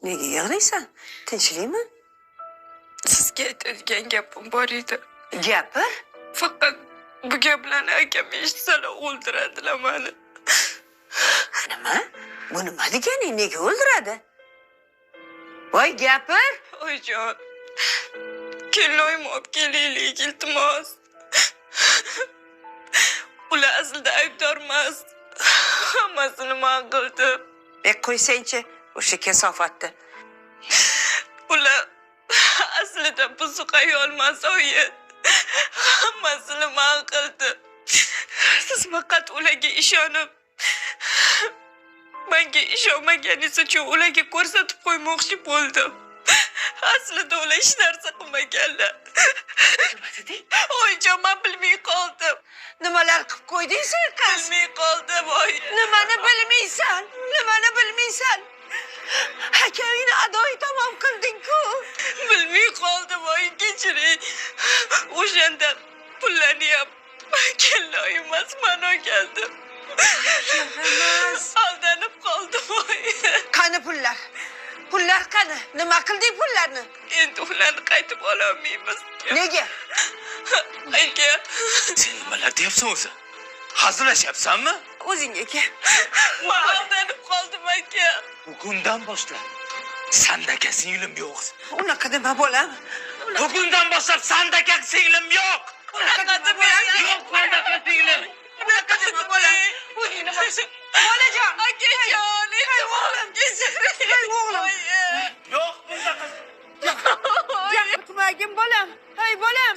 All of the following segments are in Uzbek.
Nega yig'laysan? Tinchlikmi? Sizga aytadigan gapim bor edi. Gapir. Faqat bu gaplarni akam eshitsalar o'ldiradilar meni. Nima? Bu nima deganing? Nega o'ldiradi? Voy gapir. Oyijon, kelinoyimni olib kelaylik, iltimos. Ular aslida aybdor emas. Hammasini men qildim. Qo'ysangchi o'sha kasofatni. Ular aslida buzuq ayol emas, oyi. Hammasini men qildim. Siz faqat ularga ishonib, menga ishonmaganingiz uchun ularga ko'rsatib qo'ymoqchi bo'ldim. Aslida ular hech narsa qilmaganlar. Nima deding? Oyijon, men bilmay qoldim. Nimalar qilib qo'yding sen qiz? Bilmay qoldim, oyi. Nimani bilmaysan? Nimani bilmaysan? Akamni adoyi tamom qilding-ku. Bilmay qoldim, oyi, kechiring. O'shanda pullarni ham kelinoyim emas, men olgandim. Emas. Aldanib qoldim, oyi. Qani pullar? Pullar qani? Nima qilding pullarni? Endi ularni qaytib ololmaymiz. Nega? Aka, Sen nimalar deyapsan o'zi? Hazillashyapsanmi? O'zingga kel. men aldanib qoldim, aka. Bugundan boshlab sandaka singlim yo'q. Unaqa dema bolam. Bugundan boshlab sandaka singlim yo'q. Unaqa dema bolam. Yo'q sandaka singlim. Unaqa dema bolam. O'zingni boshing. Bolajon. Akajon, iltimos, kechiring. Hey o'g'lim. Yo'q bunaqa. Gapirmagin bolam. Hey bolam.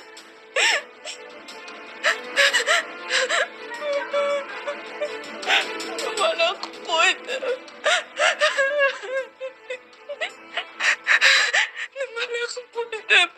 Mana qo'ydi. Nimalar qilib qo'ydim?